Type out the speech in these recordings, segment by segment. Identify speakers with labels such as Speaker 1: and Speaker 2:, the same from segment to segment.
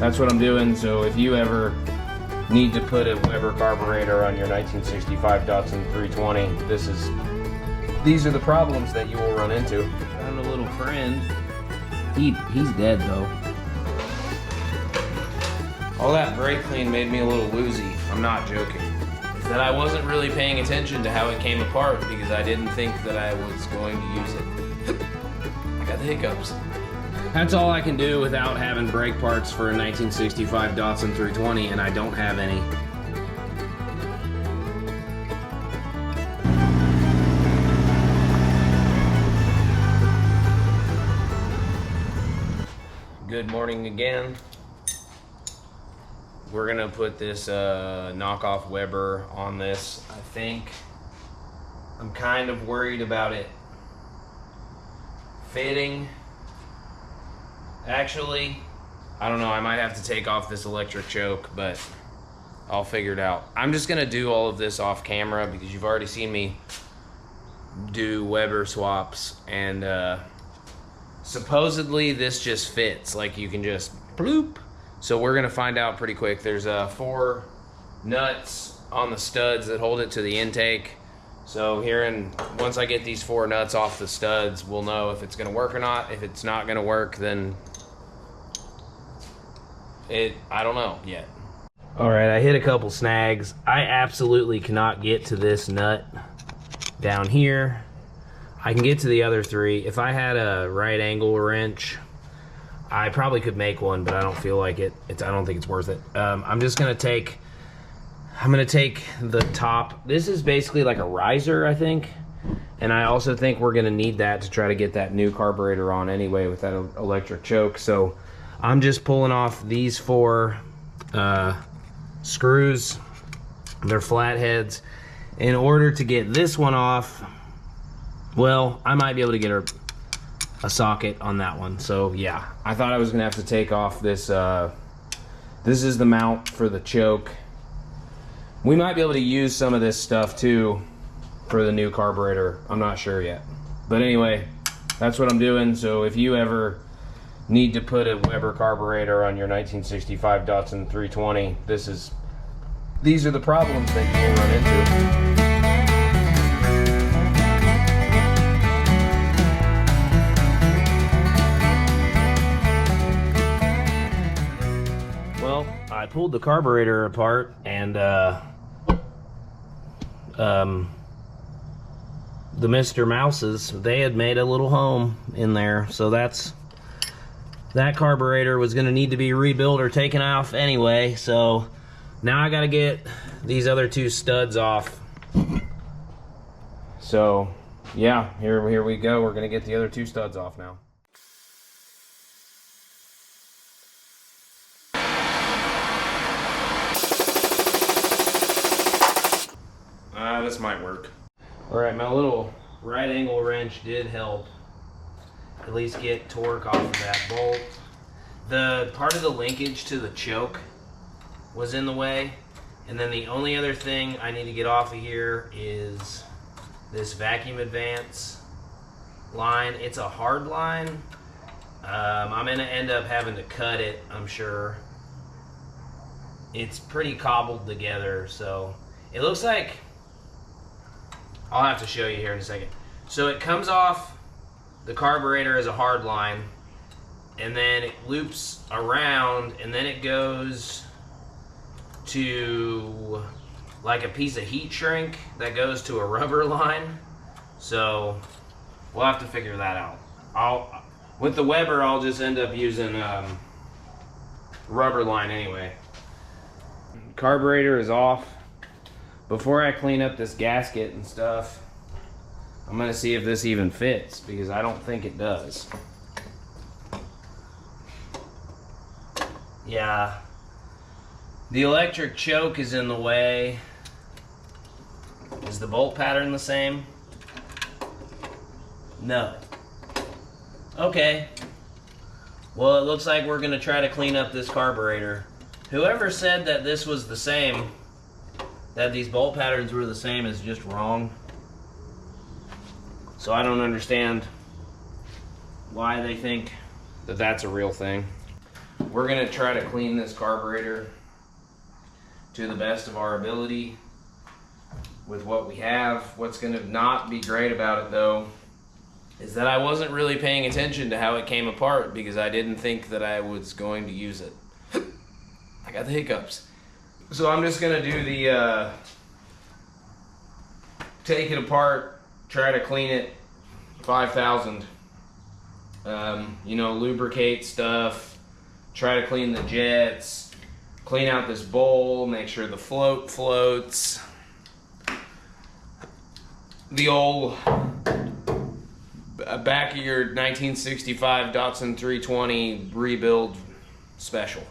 Speaker 1: that's what I'm doing. So if you ever need to put a Weber carburetor on your 1965 Datsun 320, these are the problems that you will run into. Found a little friend. He's dead though. All that brake clean made me a little woozy. I'm not joking. Is that I wasn't really paying attention to how it came apart because I didn't think that I was going to use it. I got the hiccups. That's all I can do without having brake parts for a 1965 Datsun 320, and I don't have any. Good morning again. We're gonna put this knockoff Weber on this. I think I'm kind of worried about it fitting. Actually, I don't know, I might have to take off this electric choke, but I'll figure it out. I'm just gonna do all of this off camera because you've already seen me do Weber swaps, and supposedly this just fits, like you can just bloop. So we're gonna find out pretty quick. There's 4 nuts on the studs that hold it to the intake. So once I get these 4 nuts off the studs, we'll know if it's gonna work or not. If it's not gonna work, then I don't know yet. All right, I hit a couple snags. I absolutely cannot get to this nut down here. I can get to the other 3. If I had a right angle wrench, I probably could make one, but I don't feel like it. I don't think it's worth it. I'm gonna take the top. This is basically like a riser, I think. And I also think we're gonna need that to try to get that new carburetor on anyway with that electric choke. So I'm just pulling off these 4 screws. They're flatheads. In order to get this one off, well, I might be able to get a socket on that one. So yeah, I thought I was gonna have to take off this. This is the mount for the choke. We might be able to use some of this stuff too for the new carburetor. I'm not sure yet. But anyway, that's what I'm doing. So if you ever need to put a Weber carburetor on your 1965 Datsun 320, these are the problems that you will run into. I pulled the carburetor apart, and the Mr. Mouses, they had made a little home in there, so that carburetor was going to need to be rebuilt or taken off anyway. So now I got to get these other 2 studs off. So yeah, here we go. We're going to get the other 2 studs off now. This might work. All right, my little right angle wrench did help at least get torque off of that bolt. The part of the linkage to the choke was in the way, and then the only other thing I need to get off of here is this vacuum advance line. It's a hard line. I'm gonna end up having to cut it, I'm sure. It's pretty cobbled together, so it looks like, I'll have to show you here in a second. So it comes off the carburetor as a hard line, and then it loops around, and then it goes to like a piece of heat shrink that goes to a rubber line. So we'll have to figure that out. With the Weber, I'll just end up using rubber line anyway. Carburetor is off. Before I clean up this gasket and stuff, I'm gonna see if this even fits, because I don't think it does. Yeah, the electric choke is in the way. Is the bolt pattern the same? No. Okay. Well, it looks like we're gonna try to clean up this carburetor. Whoever said that this was the same, that these bolt patterns were the same, is just wrong. So I don't understand why they think that that's a real thing. We're gonna try to clean this carburetor to the best of our ability with what we have. What's gonna not be great about it though is that I wasn't really paying attention to how it came apart because I didn't think that I was going to use it. I got the hiccups. So I'm just gonna do the take it apart, try to clean it 5,000. You know, lubricate stuff, try to clean the jets, clean out this bowl, make sure the float floats. The old back of your 1965 Datsun 320 rebuild special.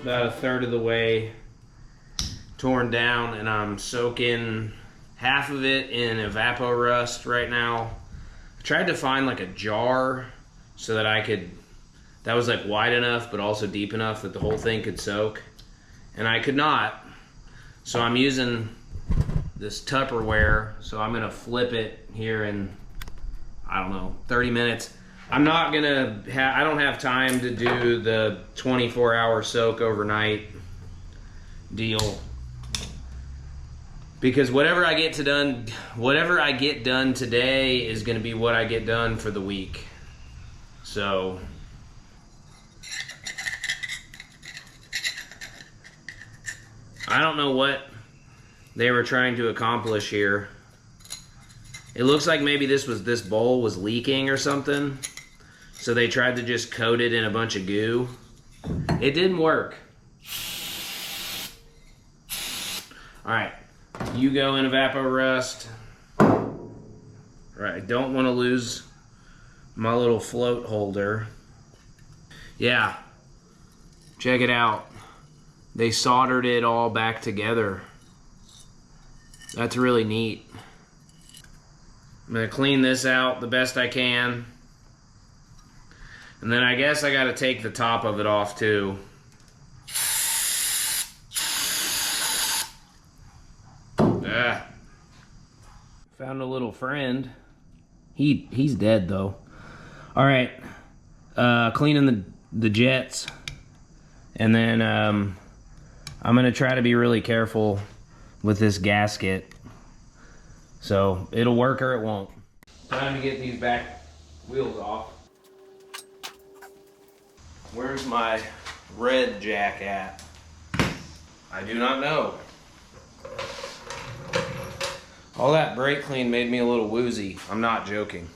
Speaker 1: About a third of the way torn down, and I'm soaking half of it in Evapor Rust right now. I tried to find like a jar so that I could, that was like wide enough but also deep enough that the whole thing could soak, and I could not. So I'm using this Tupperware, so I'm gonna flip it here in, I don't know, 30 minutes. I'm not gonna, I don't have time to do the 24-hour soak overnight deal, because whatever I get done today is gonna be what I get done for the week. So I don't know what they were trying to accomplish here. It looks like maybe this bowl was leaking or something. So they tried to just coat it in a bunch of goo. It didn't work. All right, you go in Evapor Rust. All right, I don't want to lose my little float holder. Yeah, check it out. They soldered it all back together. That's really neat. I'm gonna clean this out the best I can. And then I guess I gotta take the top of it off too. Found a little friend. He's dead though. All right, cleaning the jets. And then I'm gonna try to be really careful with this gasket. So it'll work or it won't. Time to get these back wheels off. Where's my red jack at? I do not know. All that brake clean made me a little woozy. I'm not joking.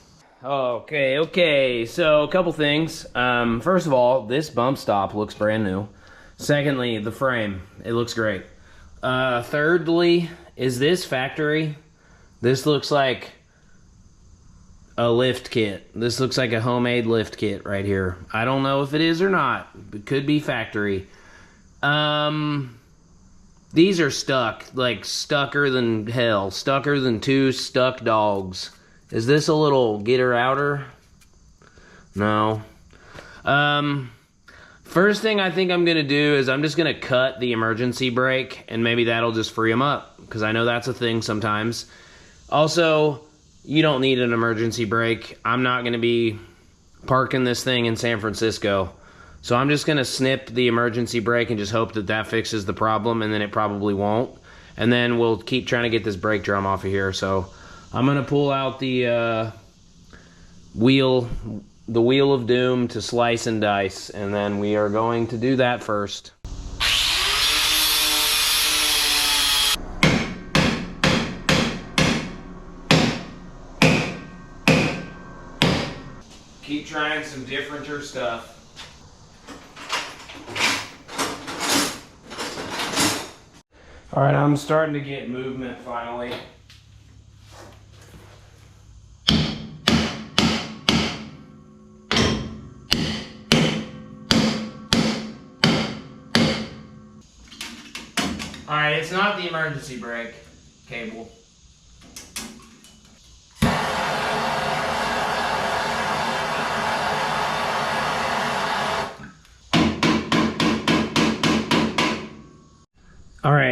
Speaker 1: Okay, so a couple things. First of all, this bump stop looks brand new. Secondly, the frame, it looks great. Thirdly, is this factory? This looks like a lift kit. This looks like a homemade lift kit right here. I don't know if it is or not. It could be factory. These are stuck, like stucker than hell. Stucker than two stuck dogs. Is this a little getter outer? No. First thing I think I'm gonna do is I'm just gonna cut the emergency brake, and maybe that'll just free them up, because I know that's a thing sometimes. Also, you don't need an emergency brake. I'm not gonna be parking this thing in San Francisco. So I'm just gonna snip the emergency brake and just hope that that fixes the problem, and then it probably won't. And then we'll keep trying to get this brake drum off of here. So I'm gonna pull out the wheel of doom to slice and dice, and then we are going to do that first. Keep trying some differenter stuff. All right, I'm starting to get movement finally. All right, it's not the emergency brake cable.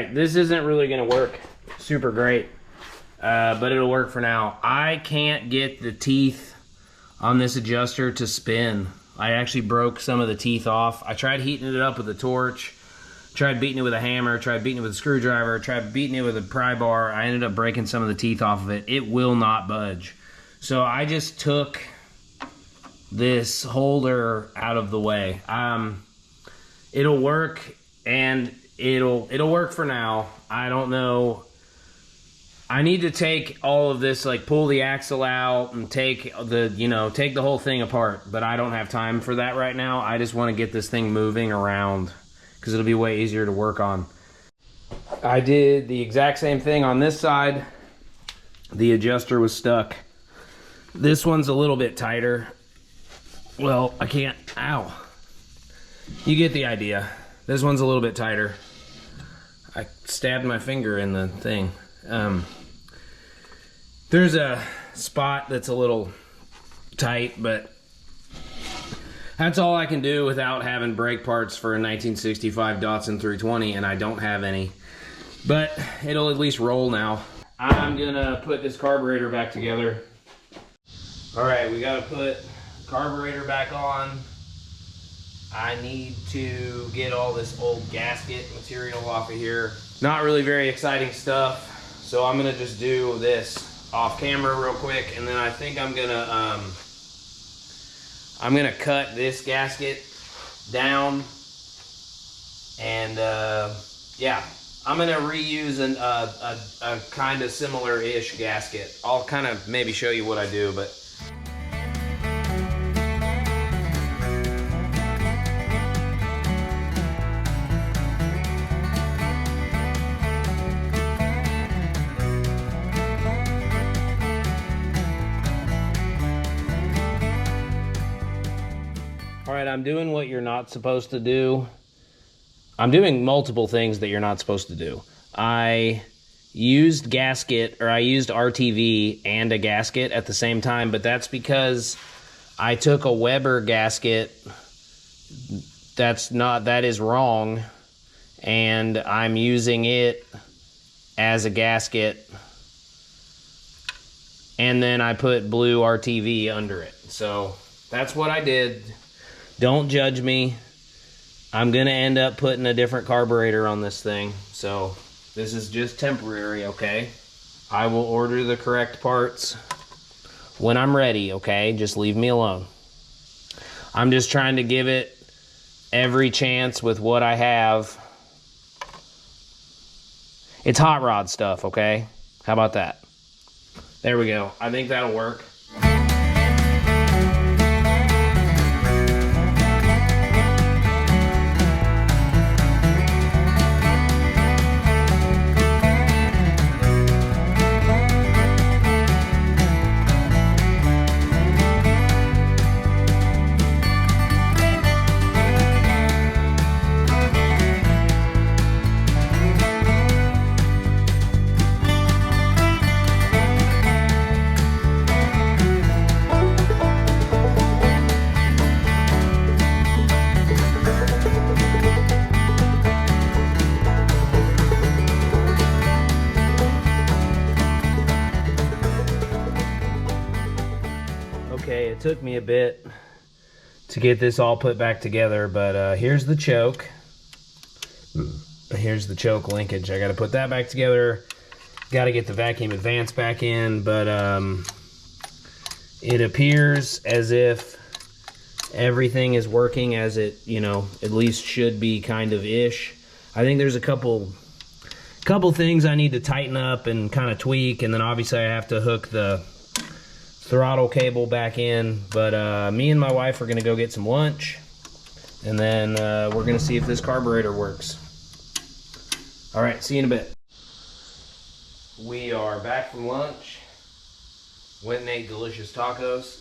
Speaker 1: right, this isn't really gonna work super great, but it'll work for now. I can't get the teeth on this adjuster to spin. I actually broke some of the teeth off. I tried heating it up with a torch, tried beating it with a hammer, tried beating it with a screwdriver, tried beating it with a pry bar. I ended up breaking some of the teeth off of it. It will not budge. So I just took this holder out of the way. It'll work, and it'll work for now. I don't know. I need to take all of this, like pull the axle out and take the whole thing apart, but I don't have time for that right now. I just want to get this thing moving around because it'll be way easier to work on. I did the exact same thing on this side. The adjuster was stuck. This one's a little bit tighter. Well, I can't, ow. You get the idea. This one's a little bit tighter. I stabbed my finger in the thing. There's a spot that's a little tight, but that's all I can do without having brake parts for a 1965 Datsun 320, and I don't have any. But it'll at least roll now. I'm gonna put this carburetor back together. All right, we gotta put carburetor back on. I need to get all this old gasket material off of here. Not really very exciting stuff. So I'm gonna just do this off camera real quick, and then I think I'm gonna cut this gasket down, and yeah, I'm gonna reuse a kind of similar-ish gasket. I'll kind of maybe show you what I do, but. All right, I'm doing what you're not supposed to do. I'm doing multiple things that you're not supposed to do. I used RTV and a gasket at the same time, but that's because I took a Weber gasket that is wrong, and I'm using it as a gasket, and then I put blue RTV under it. So that's what I did. Don't judge me. I'm gonna end up putting a different carburetor on this thing, so this is just temporary, okay? I will order the correct parts when I'm ready, okay? Just leave me alone. I'm just trying to give it every chance with what I have. It's hot rod stuff, okay? How about that? There we go. I think that'll work. Okay, it took me a bit to get this all put back together, but here's the choke. Here's the choke linkage. I got to put that back together. Got to get the vacuum advance back in, but it appears as if everything is working as it, at least should be, kind of ish. I think there's a couple things I need to tighten up and kind of tweak, and then obviously I have to hook the throttle cable back in, but me and my wife are gonna go get some lunch, and then we're gonna see if this carburetor works. All right, see you in a bit. We are back from lunch. Went and ate delicious tacos,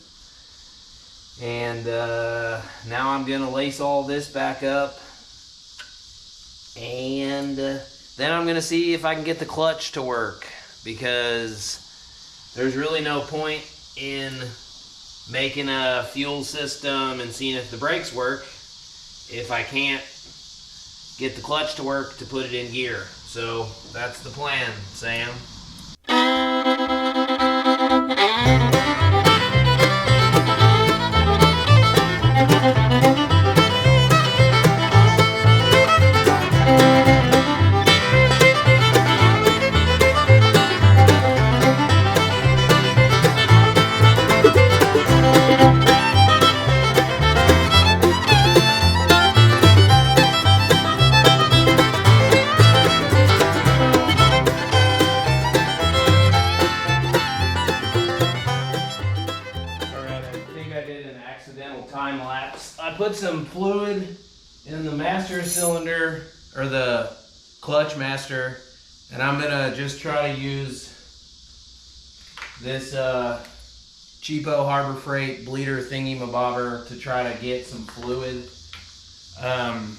Speaker 1: and now I'm gonna lace all this back up, and then I'm gonna see if I can get the clutch to work, because there's really no point in making a fuel system and seeing if the brakes work if I can't get the clutch to work to put it in gear. So that's the plan, Sam. Time lapse. I put some fluid in the master cylinder, or the clutch master, and I'm gonna just try to use this cheapo Harbor Freight bleeder thingy mabobber to try to get some fluid. I'm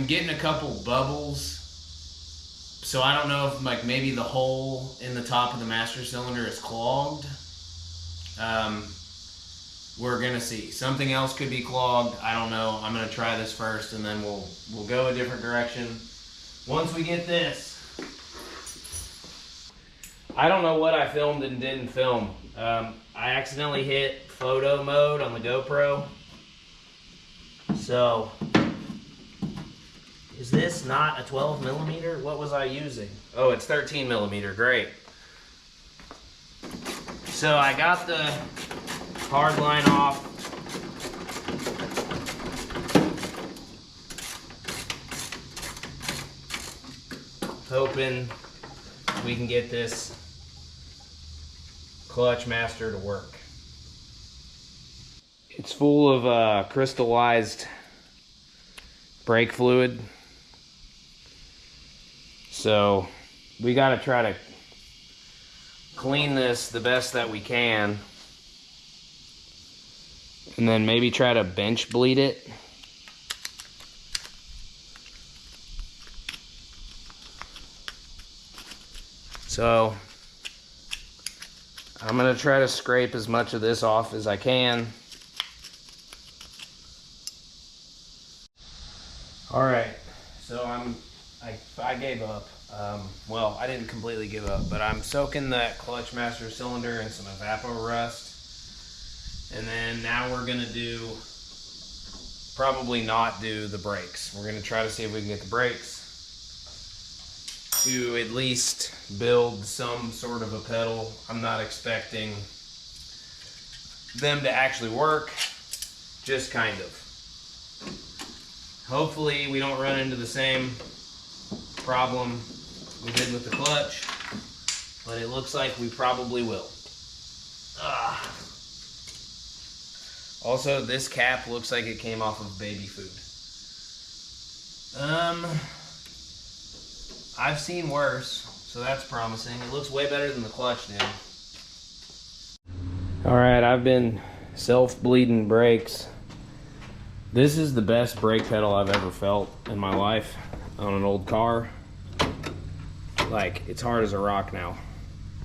Speaker 1: getting a couple bubbles, so I don't know if like maybe the hole in the top of the master cylinder is clogged. We're gonna see. Something else could be clogged. I don't know. I'm gonna try this first, and then we'll go a different direction once we get this. I don't know what I filmed and didn't film. I accidentally hit photo mode on the GoPro. So, is this not a 12 millimeter? What was I using? Oh, it's 13 millimeter. Great. So I got the hard line off. Hoping we can get this clutch master to work. It's full of crystallized brake fluid. So we gotta try to clean this the best that we can. And then maybe try to bench bleed it. So I'm gonna try to scrape as much of this off as I can. All right, so I gave up. Well, I didn't completely give up, but I'm soaking that clutch master cylinder in some evapor rust. And then now we're gonna probably not do the brakes. We're gonna try to see if we can get the brakes to at least build some sort of a pedal. I'm not expecting them to actually work, just kind of. Hopefully we don't run into the same problem we did with the clutch, but it looks like we probably will. Also, this cap looks like it came off of baby food. I've seen worse, so that's promising. It looks way better than the clutch did. Alright, I've been self-bleeding brakes. This is the best brake pedal I've ever felt in my life on an old car. Like, it's hard as a rock now.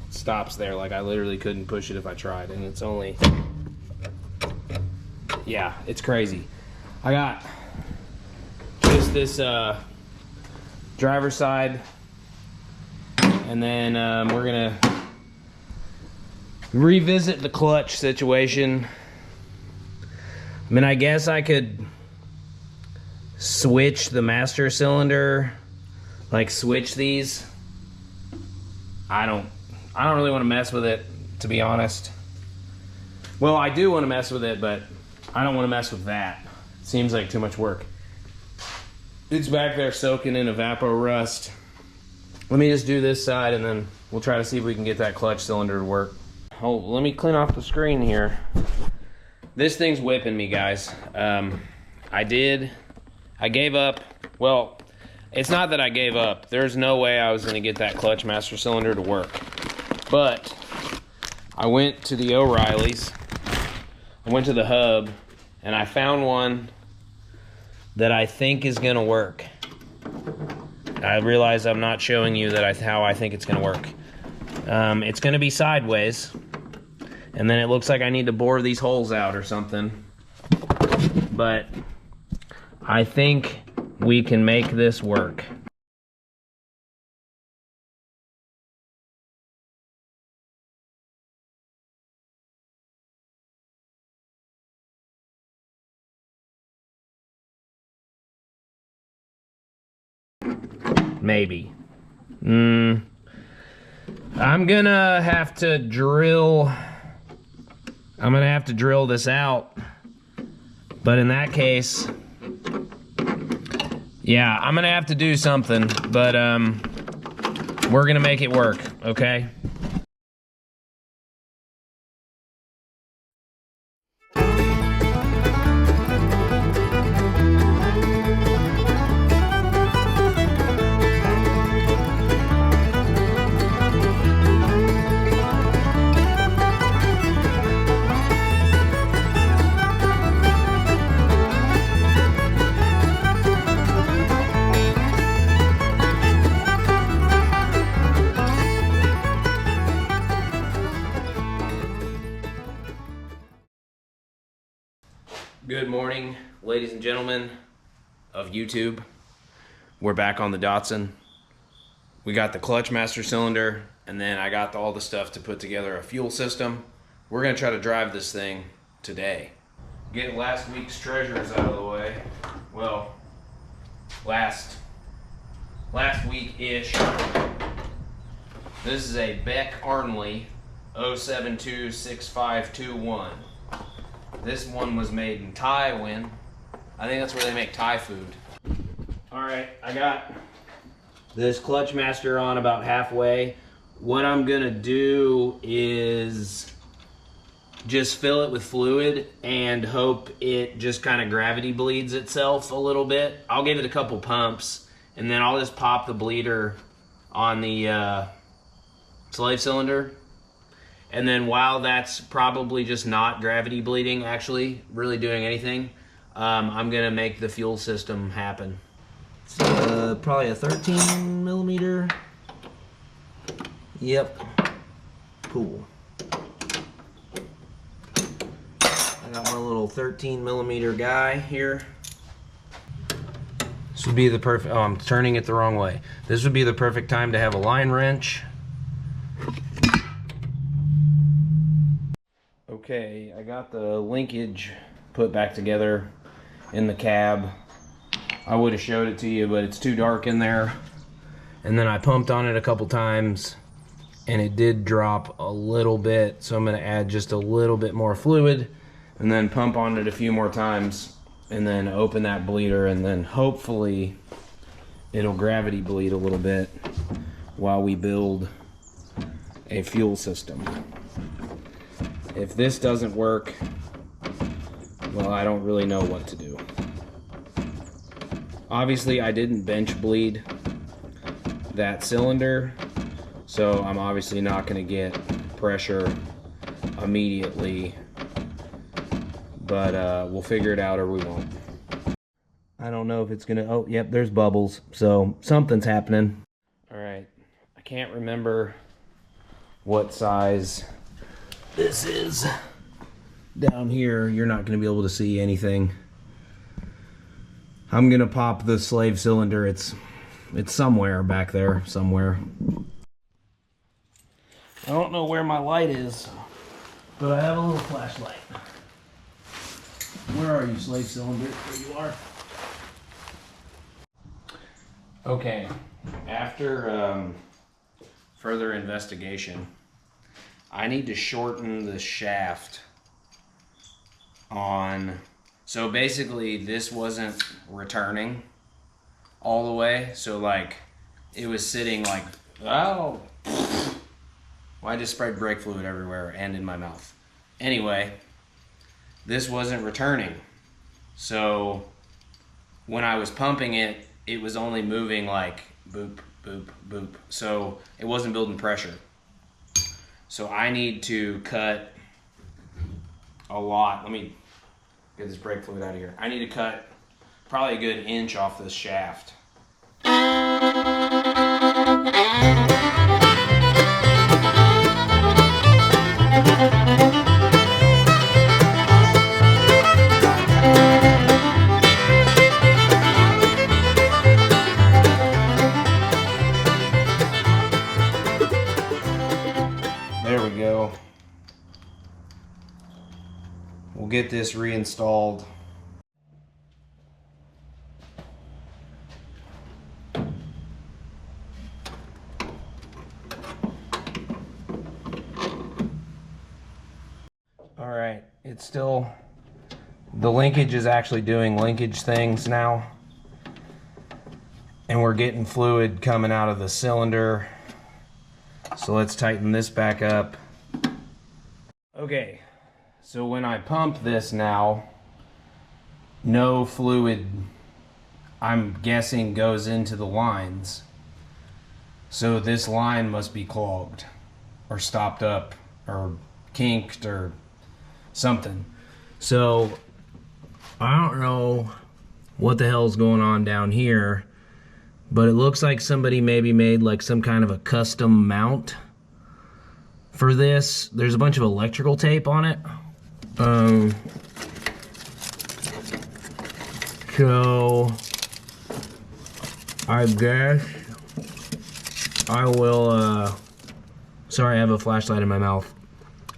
Speaker 1: It stops there, like I literally couldn't push it if I tried, and it's only... Yeah, it's crazy. I got just this driver's side, and then we're gonna revisit the clutch situation. I mean, I guess I could switch the master cylinder, like switch these. I don't really want to mess with it, to be honest. Well, I do want to mess with it, but I don't want to mess with that. It seems like too much work. It's back there soaking in evapor rust. Let me just do this side, and then we'll try to see if we can get that clutch cylinder to work. Oh, let me clean off the screen here. This thing's whipping me, guys. I gave up. Well, it's not that I gave up. There's no way I was gonna get that clutch master cylinder to work. But I went to the O'Reilly's. I went to the hub, and I found one that I think is gonna work. I realize I'm not showing you that how I think it's gonna work. It's gonna be sideways, and then it looks like I need to bore these holes out or something. But I think we can make this work. Maybe. I'm gonna have to drill. I'm gonna have to drill this out. But in that case, yeah, I'm gonna have to do something. But we're gonna make it work, okay? Good morning, ladies and gentlemen of YouTube. We're back on the Datsun. We got the clutch master cylinder, and then I got all the stuff to put together a fuel system. We're gonna try to drive this thing today. Get last week's treasures out of the way. Well, last week-ish. This is a Beck Arnley 0726521. This one was made in Taiwan. I think that's where they make Thai food. All right, I got this clutch master on about halfway. What I'm gonna do is just fill it with fluid and hope it just kind of gravity bleeds itself a little bit. I'll give it a couple pumps and then I'll just pop the bleeder on the slave cylinder. And then while that's probably just not gravity bleeding, actually really doing anything, I'm gonna make the fuel system happen. It's probably a 13 millimeter. Yep, cool. I got my little 13 millimeter guy here. This would be the perfect, oh, I'm turning it the wrong way. This would be the perfect time to have a line wrench. Okay, I got the linkage put back together in the cab. I would have showed it to you, but it's too dark in there. And then I pumped on it a couple times and it did drop a little bit, so I'm gonna add just a little bit more fluid and then pump on it a few more times and then open that bleeder, and then hopefully it'll gravity bleed a little bit while we build a fuel system. If this doesn't work, well, I don't really know what to do. Obviously, I didn't bench bleed that cylinder, so I'm obviously not going to get pressure immediately, but we'll figure it out or we won't. I don't know if it's going to, oh, yep, there's bubbles, so something's happening. All right, I can't remember what size this is. Down here, you're not going to be able to see anything. I'm going to pop the slave cylinder. It's somewhere back there, somewhere. I don't know where my light is, but I have a little flashlight. Where are you, slave cylinder? There you are. Okay, after further investigation, I need to shorten the shaft on, so basically this wasn't returning all the way, so like it was sitting like, oh, well, I just sprayed brake fluid everywhere and in my mouth. Anyway, this wasn't returning, so when I was pumping it, it was only moving like boop, boop, boop, so it wasn't building pressure. So I need to cut a lot. Let me get this brake fluid out of here. I need to cut probably a good inch off this shaft. There we go. We'll get this reinstalled. All right, it's still, the linkage is actually doing linkage things now. And we're getting fluid coming out of the cylinder. So let's tighten this back up. Okay, so when I pump this now, no fluid, I'm guessing, goes into the lines. So this line must be clogged or stopped up or kinked or something. So I don't know what the hell's going on down here, but it looks like somebody maybe made like some kind of a custom mount for this. There's a bunch of electrical tape on it. So I guess I will, sorry, I have a flashlight in my mouth.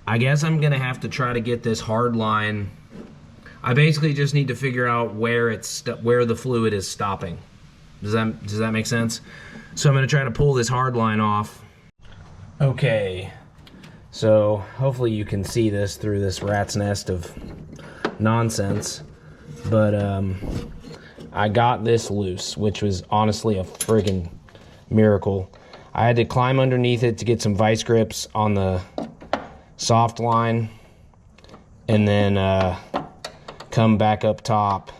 Speaker 1: I guess I'm gonna have to try to get this hard line. I basically just need to figure out where where the fluid is stopping. Does that make sense? So I'm gonna try to pull this hard line off. Okay, so hopefully you can see this through this rat's nest of nonsense. But I got this loose, which was honestly a friggin' miracle. I had to climb underneath it to get some vice grips on the soft line, and then come back up top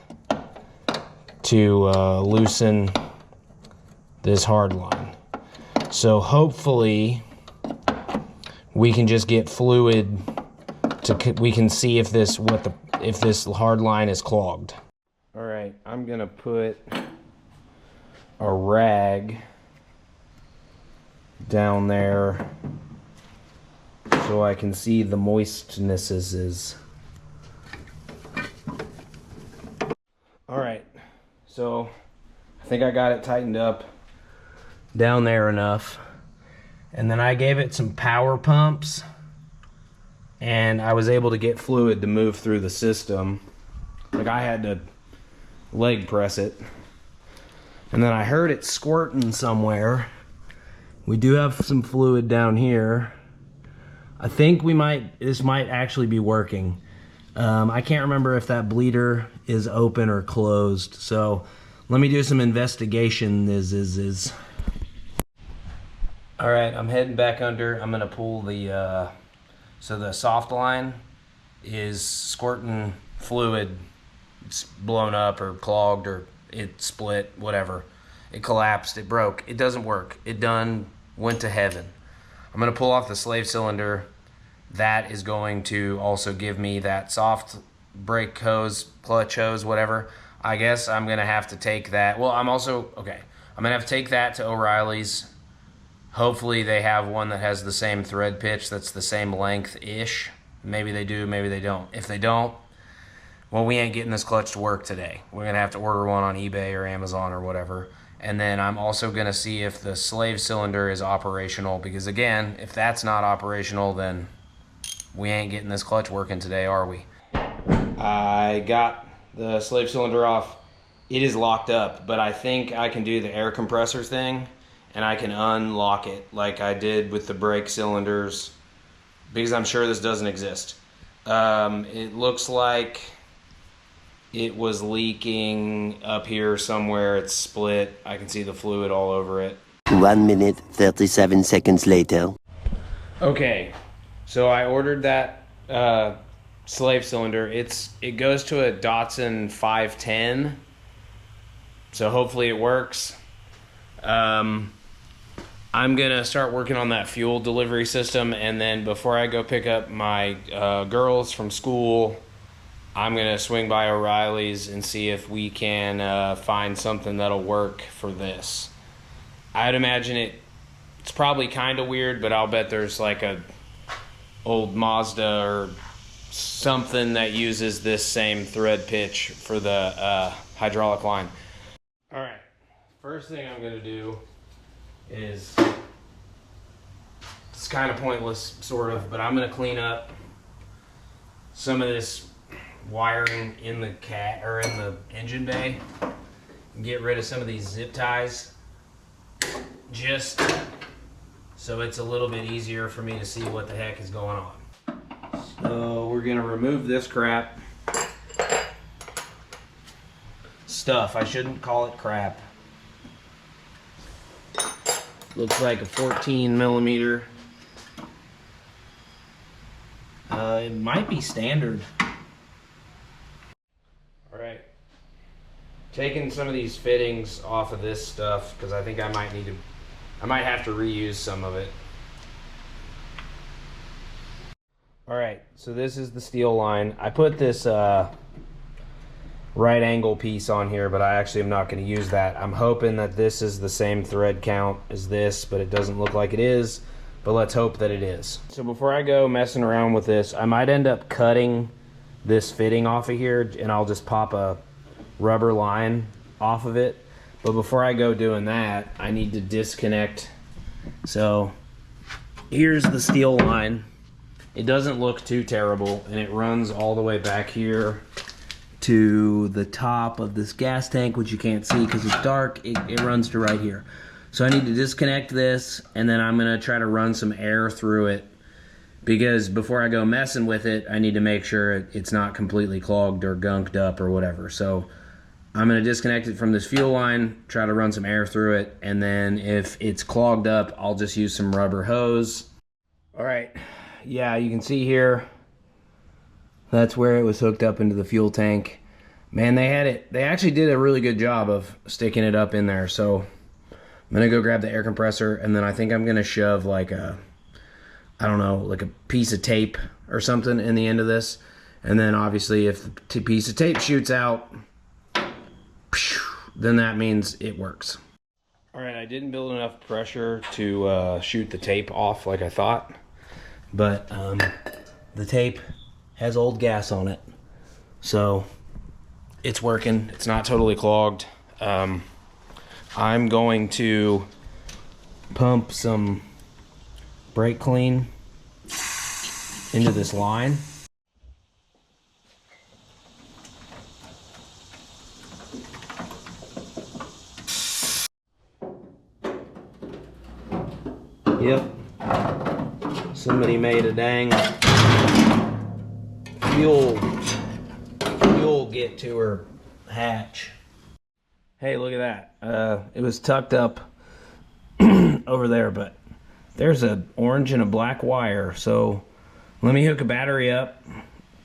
Speaker 1: to loosen this hard line. So hopefully we can just get fluid we can see if this hard line is clogged. All right, I'm gonna put a rag down there so I can see the moistnesses. All right, so I think I got it tightened up down there enough. And then I gave it some power pumps, and I was able to get fluid to move through the system. Like, I had to leg press it. And then I heard it squirting somewhere. We do have some fluid down here. I think this might actually be working. I can't remember if that bleeder is open or closed. So let me do some investigation. All right, I'm heading back under. I'm gonna pull the, so the soft line is squirting fluid. It's blown up or clogged or it split, whatever. It collapsed, it broke. It doesn't work. It done went to heaven. I'm gonna pull off the slave cylinder. That is going to also give me that soft brake hose, clutch hose, whatever. I guess I'm gonna have to take that. Well, I'm gonna have to take that to O'Reilly's. Hopefully they have one that has the same thread pitch, that's the same length-ish. Maybe they do, maybe they don't. If they don't, well, we ain't getting this clutch to work today. We're gonna have to order one on eBay or Amazon or whatever. And then I'm also gonna see if the slave cylinder is operational, because again, if that's not operational, then we ain't getting this clutch working today, are we? I got the slave cylinder off. It is locked up, but I think I can do the air compressor thing, and I can unlock it like I did with the brake cylinders, because I'm sure this doesn't exist. It looks like it was leaking up here somewhere. It's split. I can see the fluid all over it.
Speaker 2: 1 minute, 37 seconds later.
Speaker 1: Okay, so I ordered that slave cylinder. It goes to a Datsun 510, so hopefully it works. I'm gonna start working on that fuel delivery system, and then before I go pick up my girls from school, I'm gonna swing by O'Reilly's and see if we can find something that'll work for this. I'd imagine it's probably kind of weird, but I'll bet there's like a old Mazda or something that uses this same thread pitch for the hydraulic line. All right, first thing I'm gonna do is, it's kind of pointless, sort of, but I'm gonna clean up some of this wiring in the in the engine bay and get rid of some of these zip ties, just so it's a little bit easier for me to see what the heck is going on. So we're gonna remove this crap. Stuff, I shouldn't call it crap. Looks like a 14 millimeter. It might be standard. All right, taking some of these fittings off of this stuff because I think I might have to reuse some of it. All right, so this is the steel line. I put this right angle piece on here, but I actually am not going to use that. I'm hoping that this is the same thread count as this, but it doesn't look like it is. But let's hope that it is. So before I go messing around with this, I might end up cutting this fitting off of here, and I'll just pop a rubber line off of it. But before I go doing that, I need to disconnect. So here's the steel line. It doesn't look too terrible, and it runs all the way back here to the top of this gas tank, which you can't see because it's dark. It runs to right here. So I need to disconnect this, and then I'm gonna try to run some air through it, because before I go messing with it, I need to make sure it's not completely clogged or gunked up or whatever. So I'm gonna disconnect it from this fuel line, try to run some air through it, and then if it's clogged up, I'll just use some rubber hose. All right, yeah, you can see here, that's where it was hooked up into the fuel tank. Man, they actually did a really good job of sticking it up in there. So I'm gonna go grab the air compressor, and then I think I'm gonna shove like a, I don't know, like a piece of tape or something in the end of this. And then obviously if the piece of tape shoots out, then that means it works. All right, I didn't build enough pressure to shoot the tape off like I thought, but the tape has old gas on it, so it's working. It's not totally clogged. I'm going to pump some brake clean into this line. Yep. Somebody made a dang fuel get to her hatch. Hey, look at that. It was tucked up over there, but there's an orange and a black wire. So let me hook a battery up.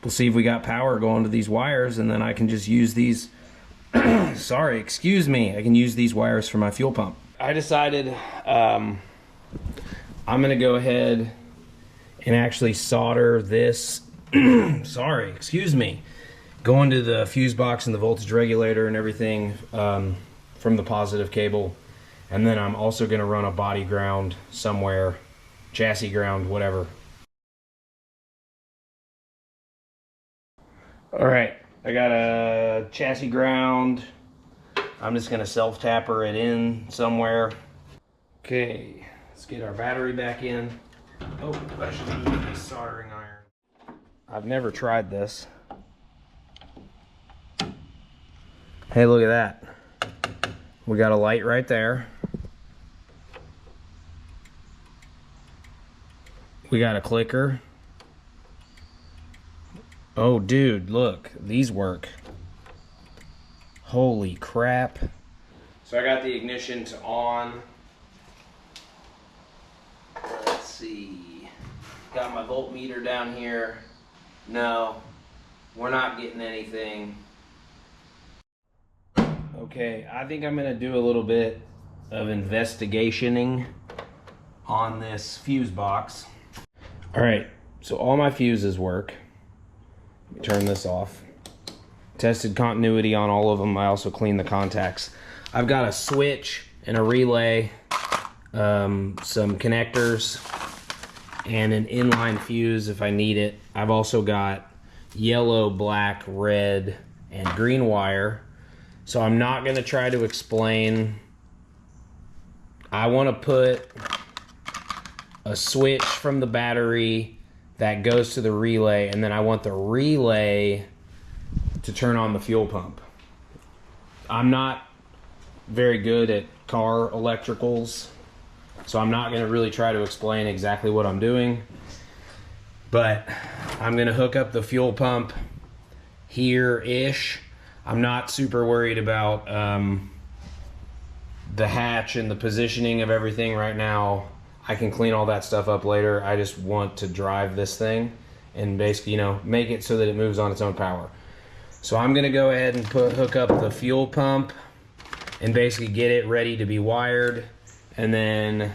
Speaker 1: We'll see if we got power going to these wires, and then I can just use these. Sorry, excuse me. I can use these wires for my fuel pump. I decided I'm gonna go ahead and actually solder this. Sorry, excuse me. Going to the fuse box and the voltage regulator and everything from the positive cable, and then I'm also going to run a body ground somewhere, chassis ground, whatever. All right, I got a chassis ground. I'm just going to self-tapper it in somewhere. Okay, let's get our battery back in. Oh, I should use this soldering iron. I've never tried this. Hey, look at that. We got a light right there. We got a clicker. Oh, dude, look. These work. Holy crap. So I got the ignition to on. Let's see. Got my voltmeter down here. No, we're not getting anything. Okay, I think I'm gonna do a little bit of investigationing on this fuse box. All right, so all my fuses work. Let me turn this off. Tested continuity on all of them. I also cleaned the contacts. I've got a switch and a relay, some connectors, and an inline fuse if I need it. I've also got yellow, black, red, and green wire. So I'm not gonna try to explain. I wanna put a switch from the battery that goes to the relay, and then I want the relay to turn on the fuel pump. I'm not very good at car electricals, so I'm not gonna really try to explain exactly what I'm doing. But I'm gonna hook up the fuel pump here-ish. I'm not super worried about the hatch and the positioning of everything right now. I can clean all that stuff up later. I just want to drive this thing and basically, you know, make it so that it moves on its own power. So I'm gonna go ahead and hook up the fuel pump and basically get it ready to be wired. And then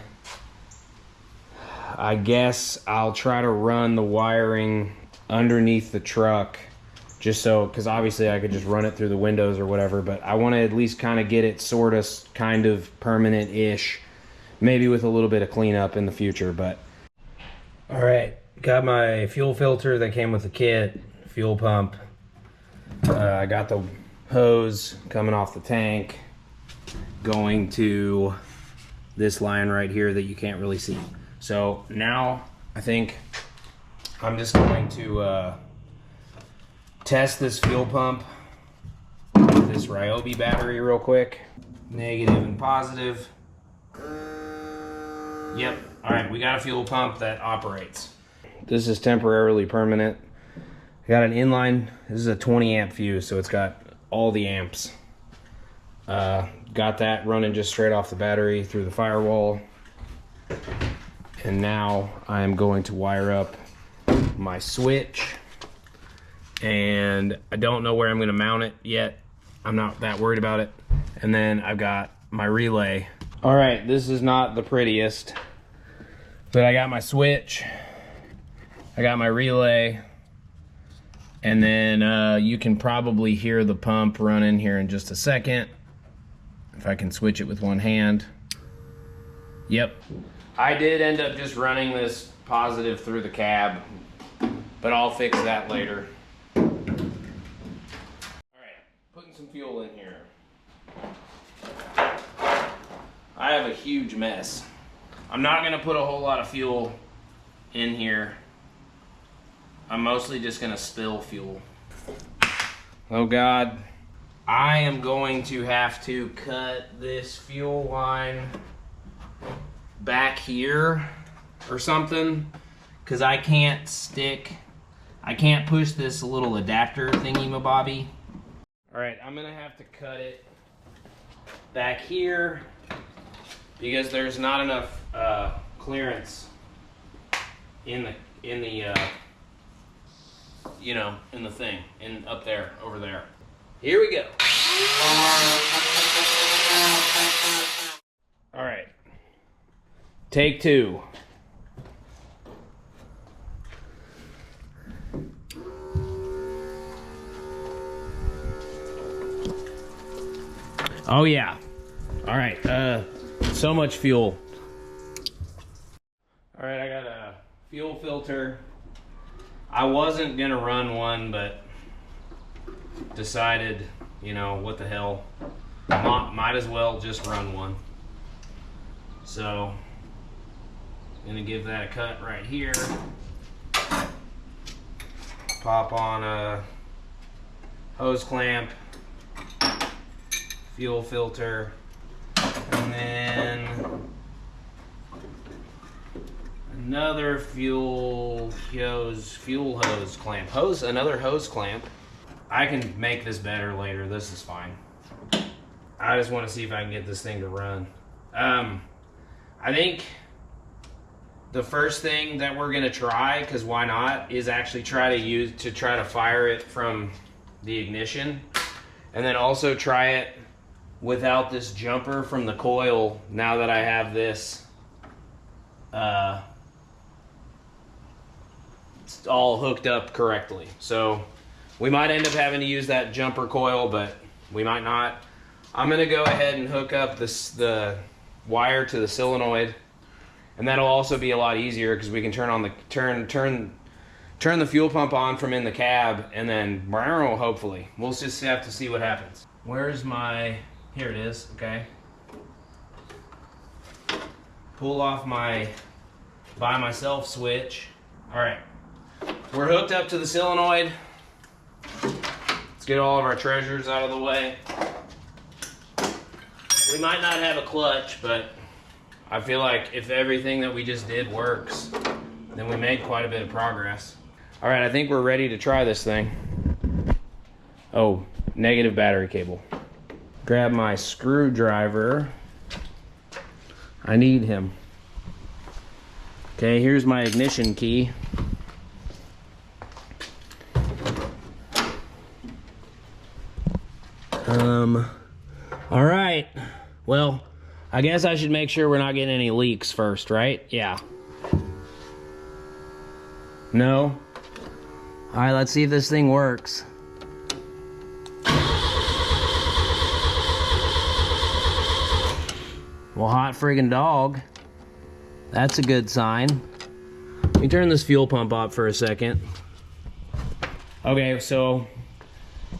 Speaker 1: I guess I'll try to run the wiring underneath the truck, just so, because obviously I could just run it through the windows or whatever, but I want to at least kind of get it sort of kind of permanent-ish, maybe with a little bit of cleanup in the future. But all right, got my fuel filter that came with the kit, fuel pump. I got the hose coming off the tank going to this line right here that you can't really see. So now I think I'm just going to test this fuel pump with this Ryobi battery real quick. Negative and positive. Yep, all right, we got a fuel pump that operates. This is temporarily permanent. I got an inline, this is a 20 amp fuse, so it's got all the amps. Got that running just straight off the battery through the firewall. And now I'm going to wire up my switch. And I don't know where I'm gonna mount it yet. I'm not that worried about it. And then I've got my relay. All right, this is not the prettiest, but I got my switch, I got my relay, and then you can probably hear the pump running here in just a second. If I can switch it with one hand. Yep. I did end up just running this positive through the cab, but I'll fix that later. Putting some fuel in here. I have a huge mess. I'm not gonna put a whole lot of fuel in here. I'm mostly just gonna spill fuel. Oh God. I am going to have to cut this fuel line back here or something, because I can't push this little adapter thingy-mabobby. All right, I'm gonna have to cut it back here because there's not enough clearance in the you know, in the thing, up there, over there. Here we go. All right, take two. Oh yeah. All right, so much fuel. All right, I got a fuel filter. I wasn't gonna run one, but decided, you know, what the hell, might as well just run one. So I'm gonna give that a cut right here. Pop on a hose clamp, fuel filter, and then another fuel hose clamp. Another hose clamp. I can make this better later. This is fine. I just want to see if I can get this thing to run. I think the first thing that we're gonna try, because why not, is actually try to fire it from the ignition, and then also try it without this jumper from the coil. Now that I have this all hooked up correctly, so we might end up having to use that jumper coil, but we might not. I'm gonna go ahead and hook up the wire to the solenoid, and that'll also be a lot easier because we can turn the fuel pump on from in the cab, and then hopefully we'll just have to see what happens. Where's my, here it is. Okay, pull off my by myself switch. All right, we're hooked up to the solenoid. Let's get all of our treasures out of the way. We might not have a clutch, but I feel like if everything that we just did works, then we made quite a bit of progress. All right, I think we're ready to try this thing. Oh, negative battery cable. Grab my screwdriver. I need him. Okay, here's my ignition key. All right. Well, I guess I should make sure we're not getting any leaks first, right? Yeah. No? All right, let's see if this thing works. Well, hot friggin' dog. That's a good sign. Let me turn this fuel pump off for a second. Okay, so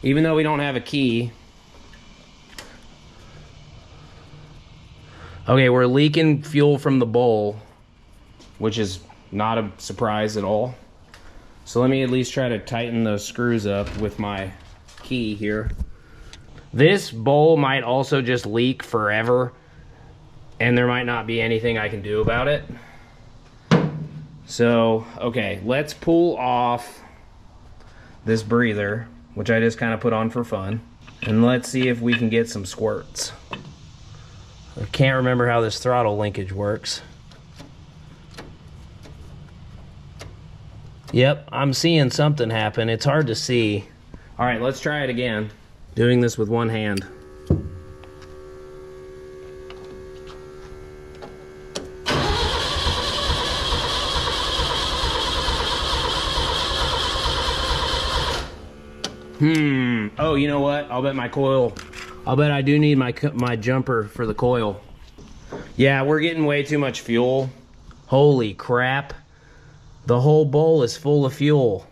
Speaker 1: even though we don't have a key, okay, we're leaking fuel from the bowl, which is not a surprise at all. So let me at least try to tighten those screws up with my key here. This bowl might also just leak forever, and there might not be anything I can do about it. So, okay, let's pull off this breather, which I just kind of put on for fun, and let's see if we can get some squirts. I can't remember how this throttle linkage works. Yep, I'm seeing something happen. It's hard to see. All right, let's try it again. Doing this with one hand. Oh, you know what? I'll bet I do need my jumper for the coil. Yeah, we're getting way too much fuel. Holy crap. The whole bowl is full of fuel.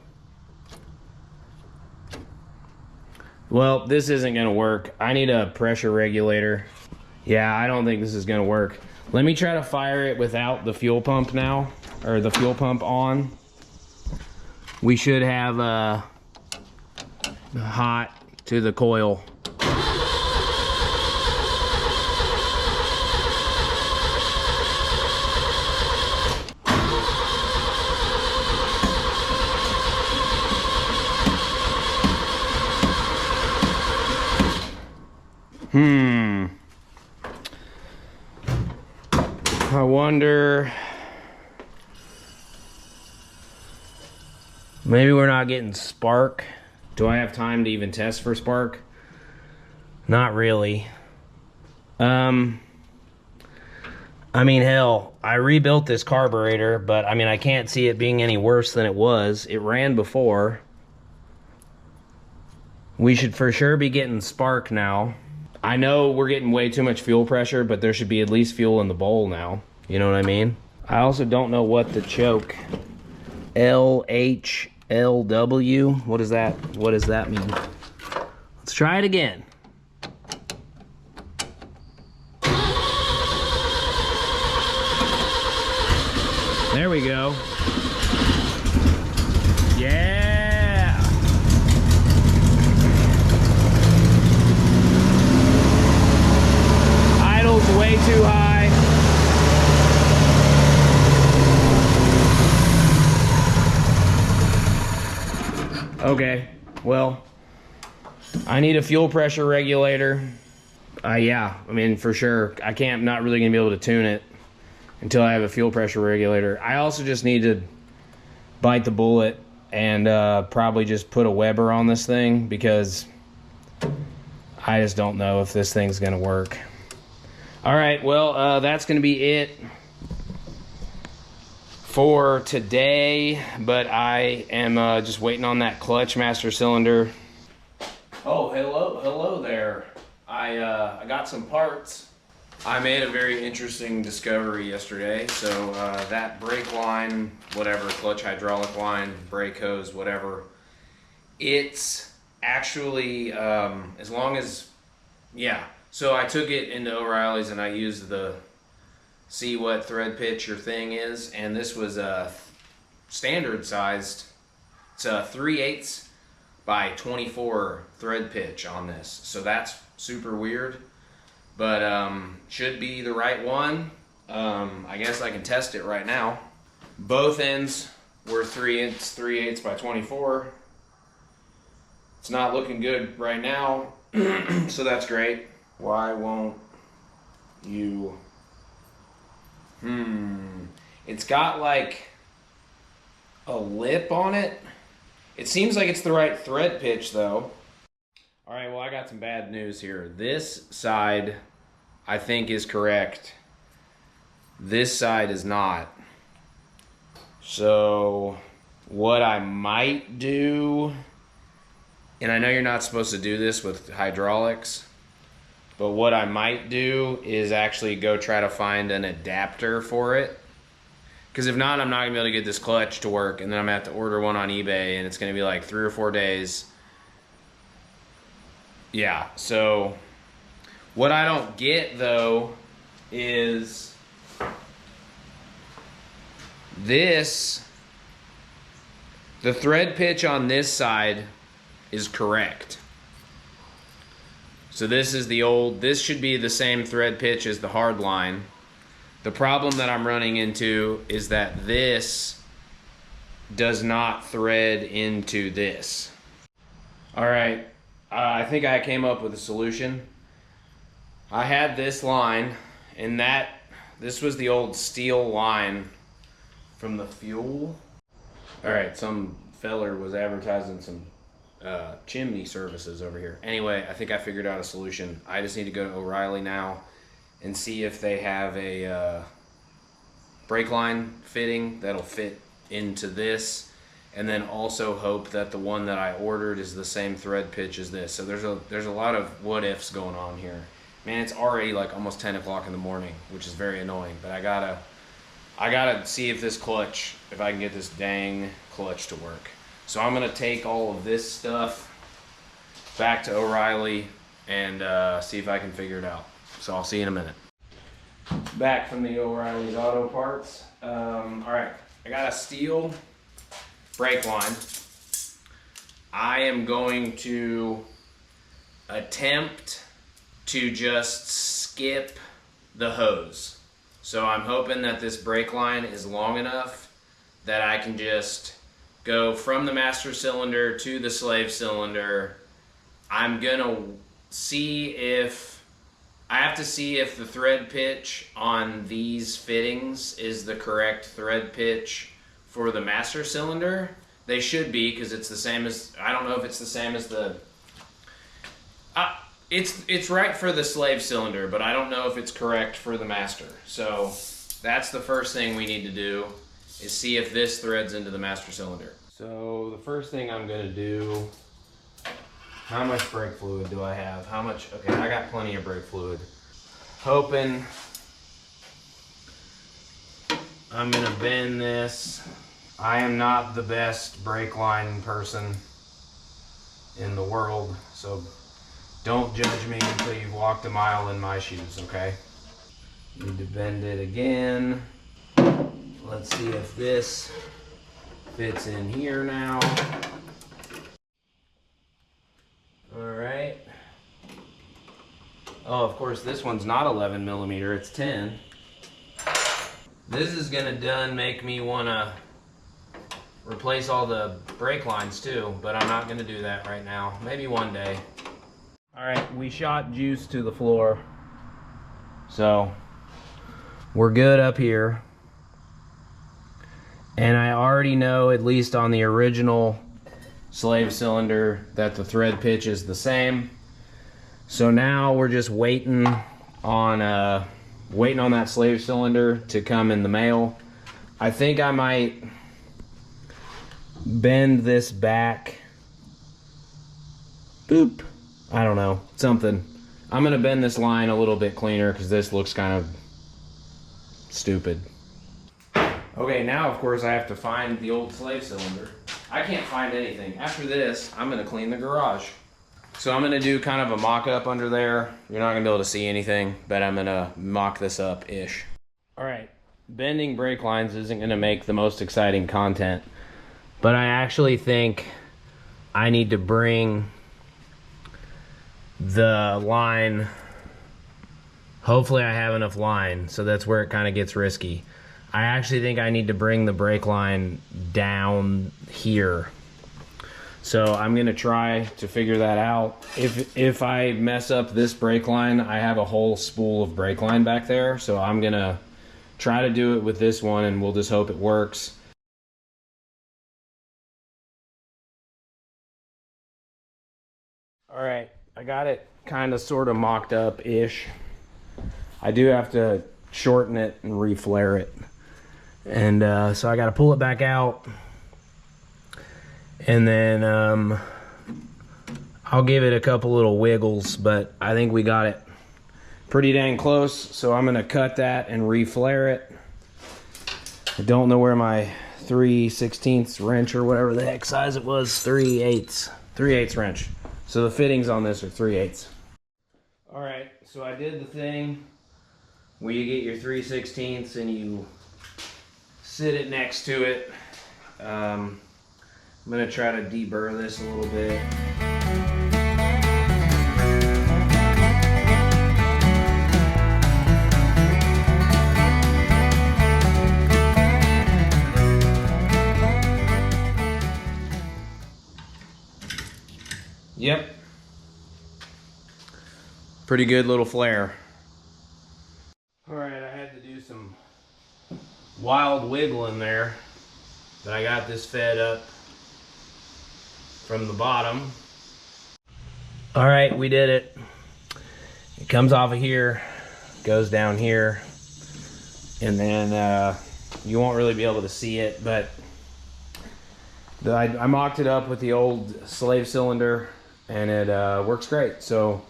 Speaker 1: Well, this isn't gonna work. I need a pressure regulator. Yeah, I don't think this is gonna work. Let me try to fire it without the fuel pump now, or the fuel pump on. We should have hot to the coil. I wonder, maybe we're not getting spark. Do I have time to even test for spark? Not really. I mean, hell, I rebuilt this carburetor, but I mean, I can't see it being any worse than it was. It ran before. We should for sure be getting spark now. I know we're getting way too much fuel pressure, but there should be at least fuel in the bowl now. You know what I mean? I also don't know what the choke LHLW. What does that mean? Let's try it again. There we go. Yeah. Idle's way too high. Okay, well, I need a fuel pressure regulator. Yeah, I mean, for sure. I'm not really gonna be able to tune it until I have a fuel pressure regulator. I also just need to bite the bullet and probably just put a Weber on this thing, because I just don't know if this thing's gonna work. All right, well, that's gonna be it for today, but I am just waiting on that clutch master cylinder. Oh, hello there. I got some parts. I made a very interesting discovery yesterday. So that brake line, whatever, clutch hydraulic line, brake hose, whatever, it's actually, as long as, yeah. So I took it into O'Reilly's and I used the see what thread pitch your thing is, and this was a standard sized, it's a 3/8 by 24 thread pitch on this, so that's super weird, but should be the right one. I guess I can test it right now. Both ends were 3/8 by 24. It's not looking good right now, so that's great. Why won't you? It's got like a lip on it. It seems like it's the right thread pitch though. All right, well, I got some bad news here. This side, I think, is correct. This side is not. So what I might do, and I know you're not supposed to do this with hydraulics, but what I might do is actually go try to find an adapter for it. Because if not, I'm not going to be able to get this clutch to work, and then I'm going to have to order one on eBay, and it's going to be like 3 or 4 days. Yeah, so what I don't get, though, is this. The thread pitch on this side is correct. So this is the old, this should be the same thread pitch as the hard line. The problem that I'm running into is that this does not thread into this. All right, I think I came up with a solution. I had this line, and this was the old steel line from the fuel. All right, some feller was advertising some chimney services over here. Anyway, I think I figured out a solution. I just need to go to O'Reilly now and see if they have a brake line fitting that'll fit into this, and then also hope that the one that I ordered is the same thread pitch as this. So there's a lot of what ifs going on here. Man, it's already like almost 10 o'clock in the morning, which is very annoying, but I gotta see if this clutch, if I can get this dang clutch to work. So I'm gonna take all of this stuff back to O'Reilly and see if I can figure it out. So I'll see you in a minute. Back from the O'Reilly's Auto Parts. All right, I got a steel brake line. I am going to attempt to just skip the hose. So I'm hoping that this brake line is long enough that I can just go from the master cylinder to the slave cylinder. I'm gonna see if, I have to see if the thread pitch on these fittings is the correct thread pitch for the master cylinder. They should be, because it's the same as, I don't know if it's the same as the, it's right for the slave cylinder, but I don't know if it's correct for the master. So that's the first thing we need to do, is see if this threads into the master cylinder. So the first thing I'm gonna do, how much brake fluid do I have? How much? Okay, I got plenty of brake fluid. Hoping I'm gonna bend this. I am not the best brake line person in the world, so don't judge me until you've walked a mile in my shoes, okay? Need to bend it again. Let's see if this fits in here now. All right. Oh, of course, this one's not 11 millimeter, it's 10. This is gonna done make me wanna replace all the brake lines too, but I'm not gonna do that right now. Maybe one day. All right, we shot juice to the floor. So we're good up here. And I already know, at least on the original slave cylinder, that the thread pitch is the same. So now we're just waiting on that slave cylinder to come in the mail. I think I might bend this back. Boop. I don't know, something. I'm gonna bend this line a little bit cleaner because this looks kind of stupid. Okay, now of course I have to find the old slave cylinder. I can't find anything. After this, I'm gonna clean the garage. So I'm gonna do kind of a mock-up under there. You're not gonna be able to see anything, but I'm gonna mock this up-ish. All right, bending brake lines isn't gonna make the most exciting content, but I actually think I need to bring the line. Hopefully I have enough line, so that's where it kind of gets risky. I actually think I need to bring the brake line down here. So I'm gonna try to figure that out. If I mess up this brake line, I have a whole spool of brake line back there. So I'm gonna try to do it with this one, and we'll just hope it works. All right, I got it kind of sort of mocked up-ish. I do have to shorten it and reflare it. And so I got to pull it back out. And then I'll give it a couple little wiggles, but I think we got it pretty dang close. So I'm going to cut that and reflare it. I don't know where my 3/16 wrench or whatever the heck size it was, 3/8 wrench. So the fittings on this are 3/8. All right, so I did the thing where you get your 3/16 and you sit it next to it. I'm gonna try to deburr this a little bit. Yep. Pretty good little flare. All right, I had to do some wild wiggling there, but I got this fed up from the bottom. All right, we did it. It comes off of here, goes down here, and then you won't really be able to see it, but I mocked it up with the old slave cylinder, and it works great. So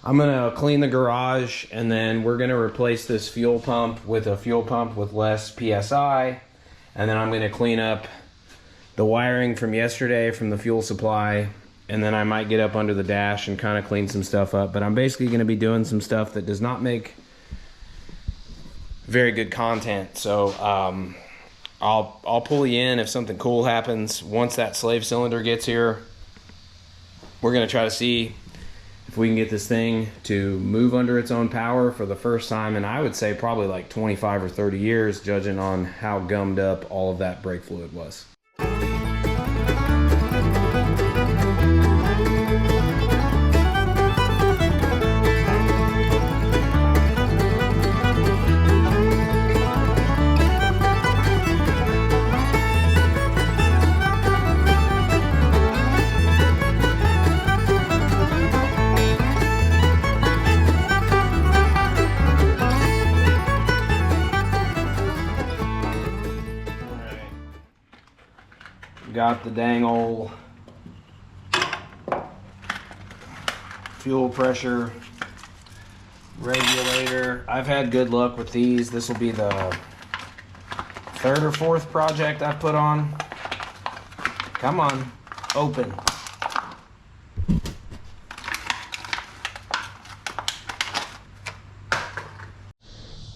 Speaker 1: I'm gonna clean the garage, and then we're gonna replace this fuel pump with a fuel pump with less PSI, and then I'm gonna clean up the wiring from yesterday from the fuel supply, and then I might get up under the dash and kind of clean some stuff up. But I'm basically gonna be doing some stuff that does not make very good content. So I'll pull you in if something cool happens. Once that slave cylinder gets here, we're gonna try to see if we can get this thing to move under its own power for the first time, and I would say probably like 25 or 30 years, judging on how gummed up all of that brake fluid was. Got the dang old fuel pressure regulator. I've had good luck with these. This will be the third or fourth project I've put on. Come on, open.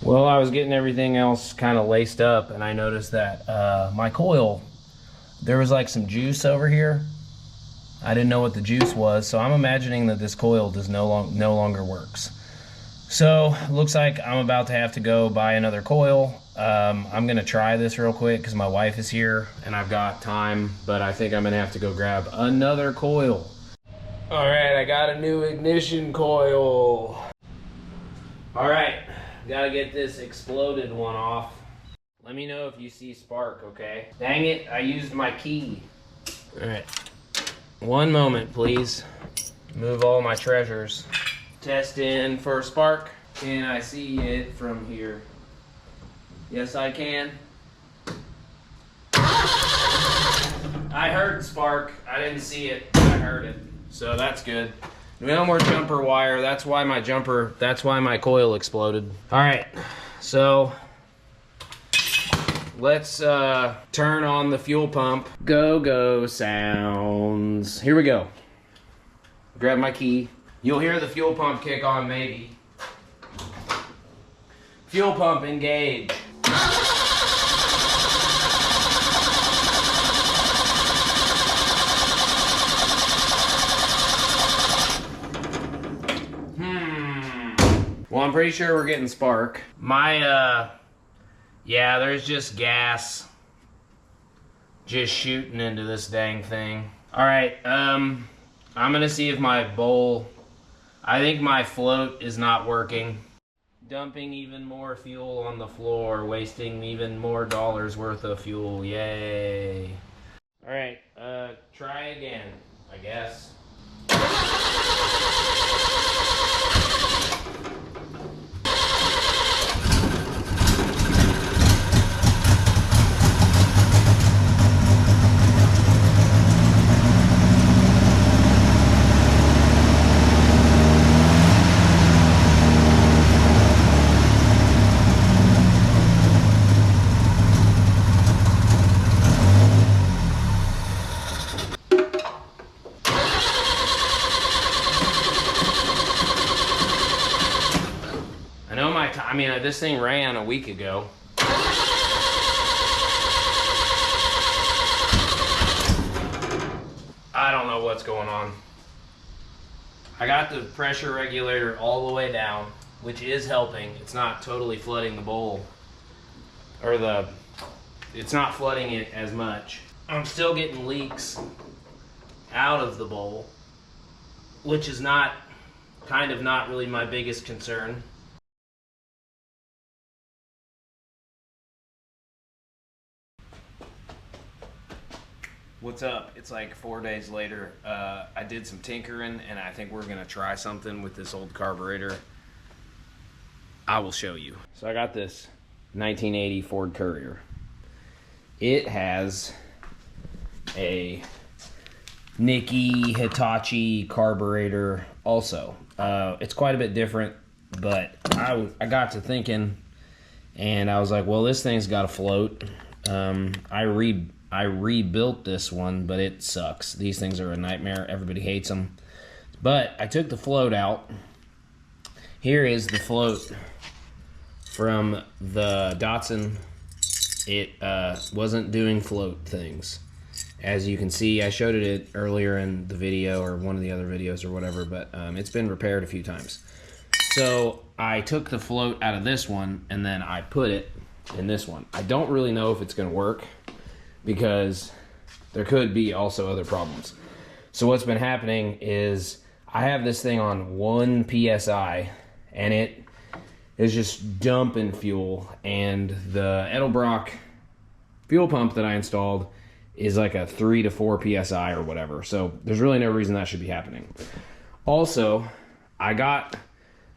Speaker 1: Well, I was getting everything else kind of laced up, and I noticed that my coil, there was like some juice over here. I didn't know what the juice was, so I'm imagining that this coil does no longer works. So looks like I'm about to have to go buy another coil. I'm gonna try this real quick because my wife is here and I've got time, but I think I'm gonna have to go grab another coil. All right, I got a new ignition coil. All right, gotta get this exploded one off. Let me know if you see spark, okay? Dang it, I used my key. All right, one moment, please. Move all my treasures. Test in for a spark. Can I see it from here? Yes, I can. I heard spark. I didn't see it, but I heard it. So that's good. No more jumper wire. That's why my coil exploded. All right, so let's turn on the fuel pump. Go sounds. Here we go. Grab my key. You'll hear the fuel pump kick on maybe. Fuel pump engage. Well, I'm pretty sure we're getting spark. My Yeah, there's just gas just shooting into this dang thing. All right, I'm gonna see if my bowl, I think my float is not working. Dumping even more fuel on the floor, wasting even more dollars worth of fuel, yay. All right, try again, I guess. I know I mean, this thing ran a week ago. I don't know what's going on. I got the pressure regulator all the way down, which is helping. It's not totally flooding the bowl, or it's not flooding it as much. I'm still getting leaks out of the bowl, which is kind of not really my biggest concern. What's up? It's like 4 days later. I did some tinkering, and I think we're gonna try something with this old carburetor. I will show you. So I got this 1980 Ford Courier. It has a Nikki Hitachi carburetor also. It's quite a bit different, but I got to thinking, and I was like, well, this thing's got a float. I rebuilt this one, but it sucks. These things are a nightmare. Everybody hates them. But I took the float out. Here is the float from the Datsun. It wasn't doing float things. As you can see, I showed it earlier in the video, or one of the other videos or whatever, but it's been repaired a few times. So I took the float out of this one, and then I put it in this one. I don't really know if it's going to work, because there could be also other problems. So what's been happening is I have this thing on 1 PSI, and it is just dumping fuel, and the Edelbrock fuel pump that I installed is like a 3 to 4 PSI or whatever. So there's really no reason that should be happening. Also, I got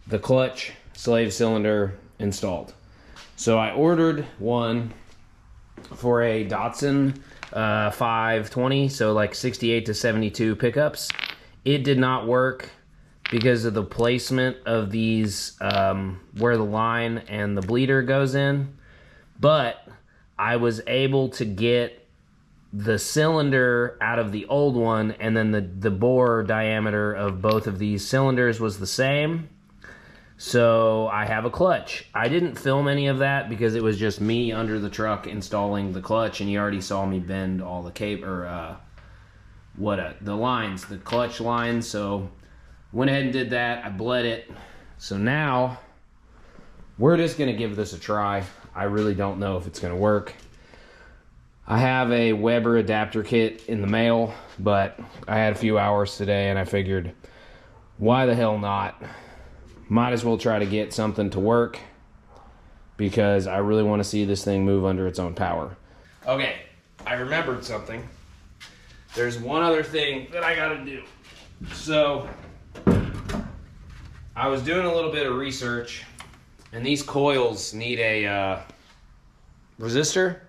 Speaker 1: the clutch slave cylinder installed. So I ordered one for a Datsun 520, so like 68 to 72 pickups. It did not work because of the placement of these, where the line and the bleeder goes in. But I was able to get the cylinder out of the old one, and then the bore diameter of both of these cylinders was the same. So I have a clutch. I didn't film any of that because it was just me under the truck installing the clutch, and you already saw me bend all the the lines, the clutch lines. So went ahead and did that. I bled it. So now we're just gonna give this a try. I really don't know if it's gonna work. I have a Weber adapter kit in the mail, but I had a few hours today, and I figured, why the hell not? Might as well try to get something to work, because I really want to see this thing move under its own power. Okay, I remembered something. There's one other thing that I gotta do. So, I was doing a little bit of research, and these coils need a resistor.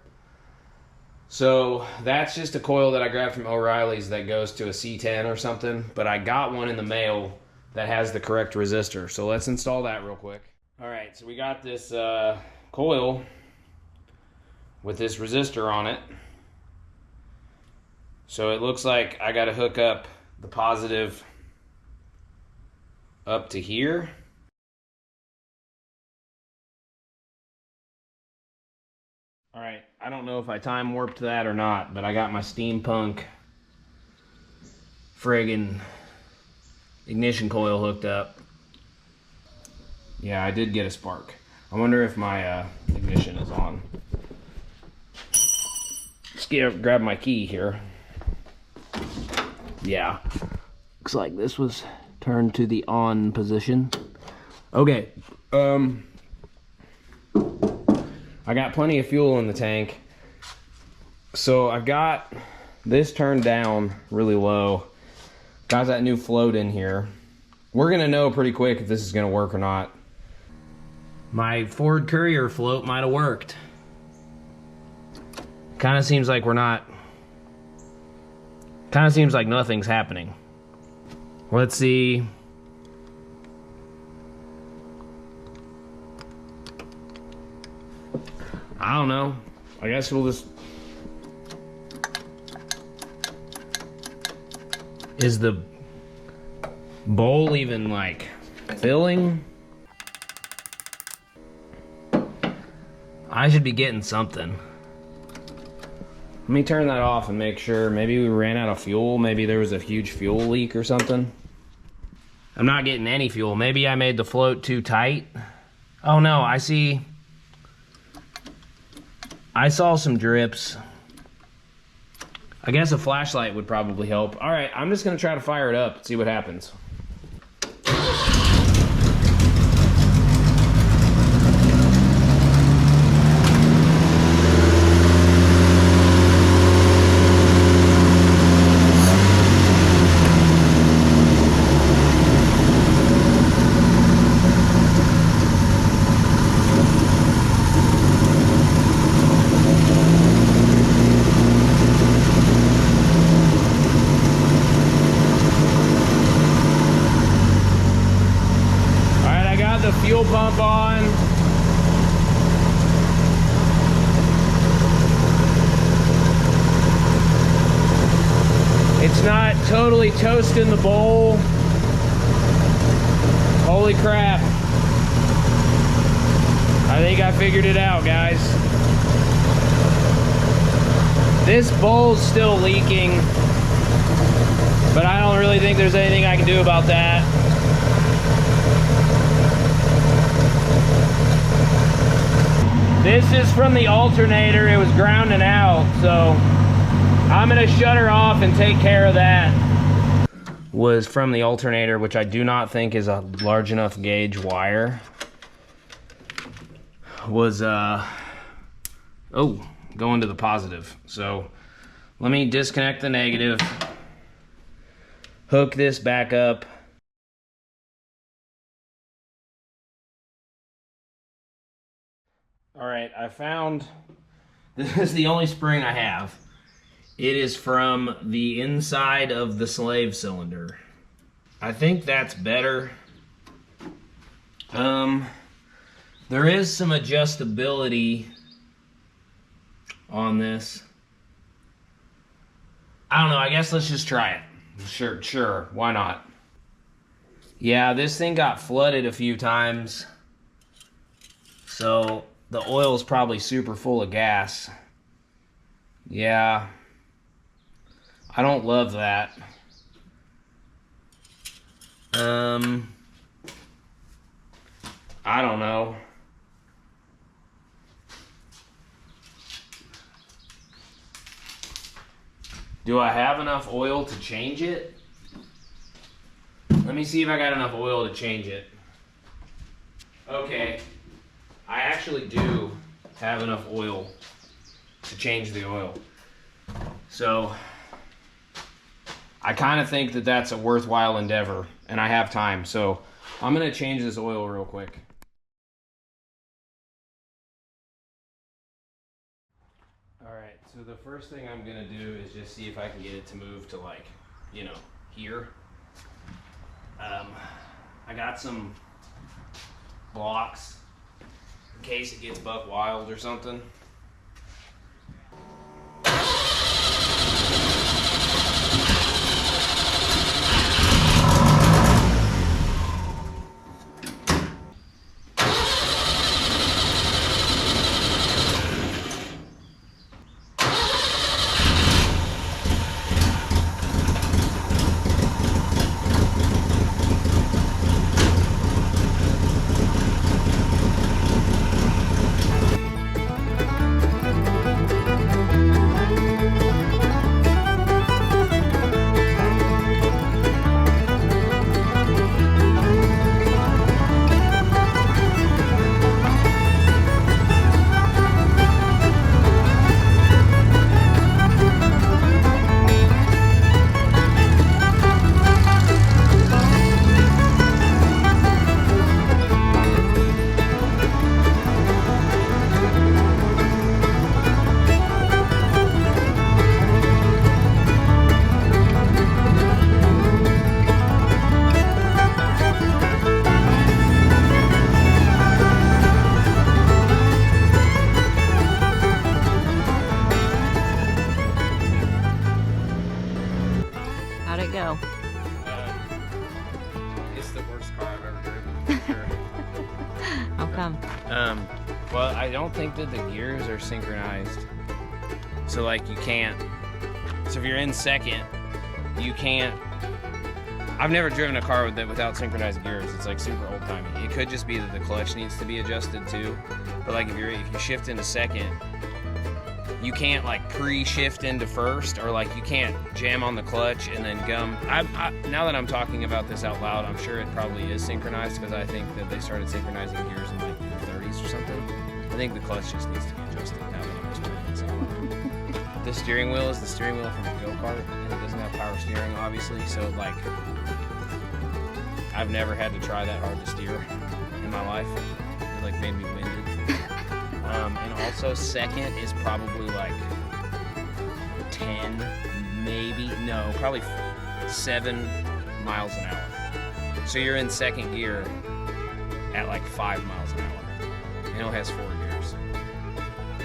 Speaker 1: So, that's just a coil that I grabbed from O'Reilly's that goes to a C10 or something, but I got one in the mail that has the correct resistor. So let's install that real quick. All right, so we got this coil with this resistor on it. So it looks like I gotta hook up the positive up to here. All right, I don't know if I time warped that or not, but I got my steampunk friggin' ignition coil hooked up. Yeah, I did get a spark. I wonder if my ignition is on. grab my key here. Yeah. Looks like this was turned to the on position. Okay. I got plenty of fuel in the tank. So I've got this turned down really low. Got that new float in here. We're gonna know pretty quick if this is gonna work or not. My Ford Courier float might have worked. Kind of seems like we're not... Kind of seems like nothing's happening. Let's see. I don't know. I guess we'll just... Is the bowl even like filling? I should be getting something. Let me turn that off and make sure. Maybe we ran out of fuel. Maybe there was a huge fuel leak or something. I'm not getting any fuel. Maybe I made the float too tight. Oh no, I see. I saw some drips. I guess a flashlight would probably help. All right, I'm just gonna try to fire it up, see what happens. Fuel pump on. It's not totally toasting the bowl. Holy crap. I think I figured it out, guys. This bowl's still leaking, but I don't really think there's anything I can do about that. This is from the alternator. It was grounding out, so I'm gonna shut her off and take care of that. Was from the alternator, which I do not think is a large enough gauge wire. Was going to the positive. So let me disconnect the negative, hook this back up. All right, I found, this is the only spring I have. It is from the inside of the slave cylinder. I think that's better. There is some adjustability on this. I don't know, I guess let's just try it. Sure, why not? Yeah, this thing got flooded a few times. So the oil's probably super full of gas. Yeah. I don't love that. I don't know. Do I have enough oil to change it? Let me see if I got enough oil to change it. Okay. I actually do have enough oil to change the oil. So I kind of think that that's a worthwhile endeavor, and I have time. So I'm gonna change this oil real quick. All right, so the first thing I'm gonna do is just see if I can get it to move to, like, you know, here. I got some blocks in case it gets buck wild or something.
Speaker 3: go?
Speaker 1: It's the worst car I've ever driven, for sure.
Speaker 3: How come?
Speaker 1: Well, I don't think that the gears are synchronized. So like you can't. So if you're in second, you can't. I've never driven a car without synchronized gears. It's like super old timey. It could just be that the clutch needs to be adjusted too. But like if you shift into second, you can't like pre-shift into first, or like you can't jam on the clutch and then gum. Now that I'm talking about this out loud, I'm sure it probably is synchronized, because I think that they started synchronizing gears in like the 30s or something. I think the clutch just needs to be adjusted now that I'm explaining it. So. The steering wheel is the steering wheel from a go-kart, and it doesn't have power steering, obviously. So like, I've never had to try that hard to steer in my life. It like made me winded. And also second is probably like 10, maybe, no, probably 7 miles an hour. So you're in second gear at like 5 miles an hour. And it only has 4 gears.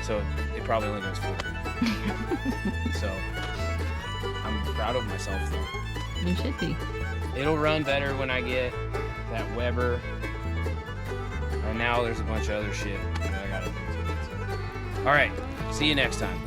Speaker 1: So it probably only goes 40. So I'm proud of myself though.
Speaker 3: You should be.
Speaker 1: It'll run better when I get that Weber. And now there's a bunch of other shit that I gotta do to it. So. All right, see you next time.